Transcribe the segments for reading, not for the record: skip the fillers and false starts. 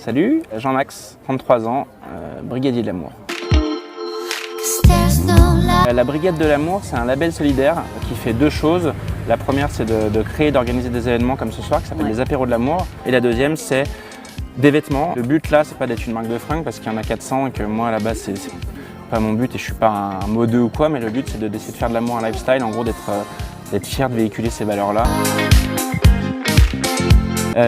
Salut, Jean-Max, 33 ans, brigadier de l'amour. La Brigade de l'amour, c'est un label solidaire qui fait deux choses. La première, c'est de créer et d'organiser des événements comme ce soir, qui s'appellent les apéros de l'amour. Et la deuxième, c'est des vêtements. Le but là, c'est pas d'être une marque de fringues parce qu'il y en a 400 et que moi, à la base, c'est pas mon but et je suis pas un modeux ou quoi, mais le but, c'est d'essayer de faire de l'amour un lifestyle, en gros, d'être fier de véhiculer ces valeurs-là.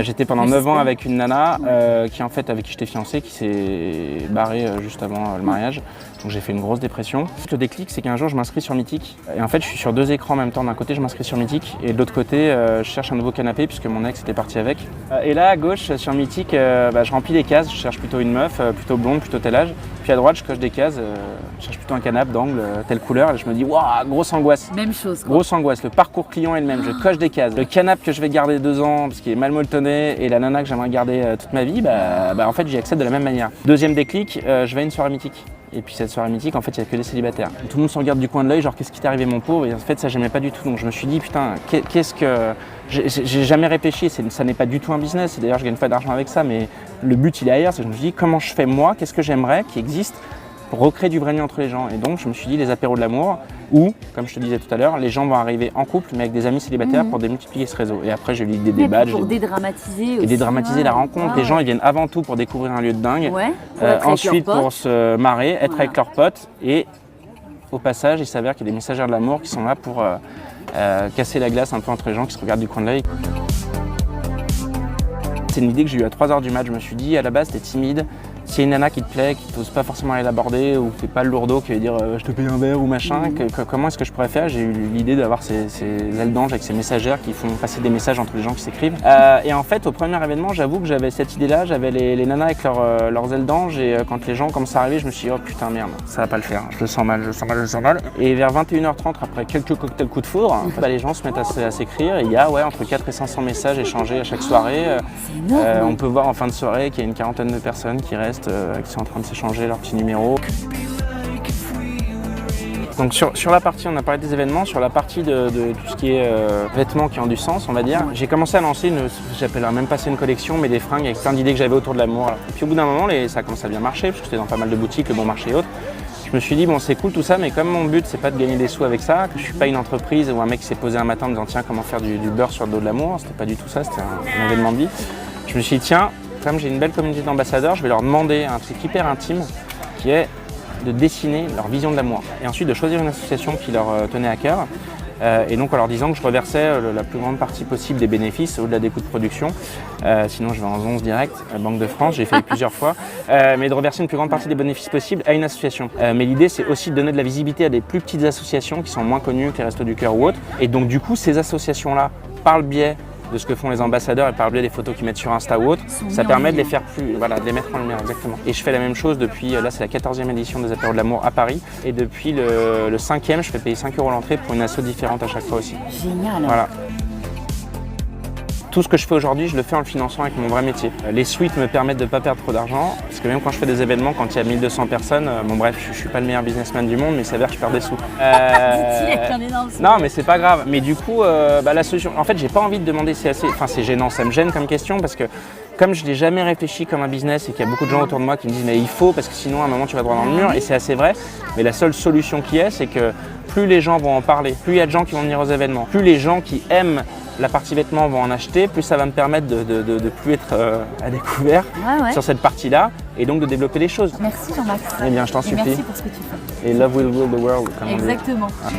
J'étais pendant 9 ans avec une nana avec qui j'étais fiancé, qui s'est barrée juste avant le mariage. Donc j'ai fait une grosse dépression. Le déclic, c'est qu'un jour je m'inscris sur Mythique. Et en fait, je suis sur deux écrans en même temps. D'un côté, je m'inscris sur Mythique et de l'autre côté, je cherche un nouveau canapé puisque mon ex était parti avec. Et là, à gauche, sur Mythique, je remplis les cases. Je cherche plutôt une meuf, plutôt blonde, plutôt tel âge. Puis à droite, je coche des cases. Je cherche plutôt un canapé d'angle, telle couleur. Et je me dis, waouh, grosse angoisse. Même chose, quoi. Grosse angoisse. Le parcours client est le même. Je coche des cases. Le canapé que je vais garder 2 ans parce qu'il est mal molletonné et la nana que j'aimerais garder toute ma vie, en fait, j'y accède de la même manière. Deuxième déclic, je vais à une soirée Mythique. Et puis cette soirée Mythique, en fait, il n'y a que des célibataires. Tout le monde s'en regarde du coin de l'œil, genre qu'est-ce qui t'est arrivé mon pauvre? Et en fait, ça j'aimais pas du tout. Donc je me suis dit, putain, qu'est-ce que... J'ai jamais réfléchi, ça n'est pas du tout un business. Et d'ailleurs, je gagne pas d'argent avec ça, mais le but, il est ailleurs. C'est que je me suis dit, comment je fais moi? Qu'est-ce que j'aimerais qui existe pour recréer du vrai lien entre les gens? Et donc, je me suis dit, les apéros de l'amour, où, comme je te disais tout à l'heure, les gens vont arriver en couple, mais avec des amis célibataires pour démultiplier ce réseau. Et après, j'ai eu l'idée des badges. Pour dédramatiser aussi. Et dédramatiser la rencontre. Les gens, ils viennent avant tout pour découvrir un lieu de dingue. Ouais, ensuite, pour se marrer, être avec leurs potes. Et au passage, il s'avère qu'il y a des messagères de l'amour qui sont là pour casser la glace un peu entre les gens qui se regardent du coin de l'œil. C'est une idée que j'ai eue à 3h du mat. Je me suis dit, à la base, t'es timide. S'il y a une nana qui te plaît, qui t'ose pas forcément aller l'aborder, ou t'es pas le lourdeau qui va dire je te paye un verre ou machin, comment est-ce que je pourrais faire? J'ai eu l'idée d'avoir ces ailes d'ange avec ces messagères qui font passer des messages entre les gens qui s'écrivent. Et en fait, au premier événement, j'avoue que j'avais cette idée-là, j'avais les nanas avec leurs ailes d'ange, et quand les gens commencent à arriver, je me suis dit oh putain merde, ça va pas le faire, je le sens mal. Et vers 21h30, après quelques cocktails coup de foudre, les gens se mettent à s'écrire, et il y a entre 400 et 500 messages échangés à chaque soirée. On peut voir en fin de soirée qu'il y a une quarantaine de personnes qui restent, qui sont en train de s'échanger leurs petits numéros. Donc sur la partie, on a parlé des événements, sur la partie de tout ce qui est vêtements qui ont du sens, on va dire, j'ai commencé à lancer j'appellerais même pas ça une collection, mais des fringues avec plein d'idées que j'avais autour de l'amour. Et puis au bout d'un moment, ça a commencé à bien marcher, parce que j'étais dans pas mal de boutiques, Le Bon Marché et autres. Je me suis dit, bon, c'est cool tout ça, mais comme mon but, c'est pas de gagner des sous avec ça, que je suis pas une entreprise où un mec s'est posé un matin en me disant, tiens, comment faire du beurre sur le dos de l'amour, c'était pas du tout ça, c'était un événement de vie. Je me suis dit, tiens, comme j'ai une belle communauté d'ambassadeurs, je vais leur demander un truc hyper intime qui est de dessiner leur vision de l'amour et ensuite de choisir une association qui leur tenait à cœur. Et donc en leur disant que je reversais la plus grande partie possible des bénéfices au-delà des coûts de production. Sinon je vais en 11 direct, Banque de France, j'ai fait plusieurs fois. Mais de reverser une plus grande partie des bénéfices possibles à une association. Mais l'idée c'est aussi de donner de la visibilité à des plus petites associations qui sont moins connues que les Restos du Cœur ou autres. Et donc du coup ces associations-là, par le biais de ce que font les ambassadeurs et par le biais des photos qu'ils mettent sur Insta ou autre, ça permet de les faire de les mettre en lumière, exactement. Et je fais la même chose depuis, là c'est la 14e édition des apéros de l'amour à Paris, et depuis le 5e, je fais payer 5 € l'entrée pour une asso différente à chaque fois aussi. Génial. Voilà. Tout ce que je fais aujourd'hui, je le fais en le finançant avec mon vrai métier. Les suites me permettent de ne pas perdre trop d'argent, parce que même quand je fais des événements, quand il y a 1200 personnes, bon bref, je ne suis pas le meilleur businessman du monde, mais il s'avère que je perds des sous. Non, mais c'est pas grave. Mais du coup, la solution, en fait, j'ai pas envie de demander, c'est gênant, ça me gêne comme question, parce que comme je n'ai jamais réfléchi comme un business et qu'il y a beaucoup de gens autour de moi qui me disent mais il faut, parce que sinon à un moment tu vas droit dans le mur, et c'est assez vrai, mais la seule solution qui est, c'est que plus les gens vont en parler, plus il y a de gens qui vont venir aux événements, plus les gens qui aiment la partie vêtements vont en acheter, plus ça va me permettre de plus être à découvert sur cette partie-là, et donc de développer les choses. Merci Jean-Max. Eh bien, je t'en supplie. Merci pour ce que tu fais. Et love will rule the world, comme on dit. Exactement. Ah.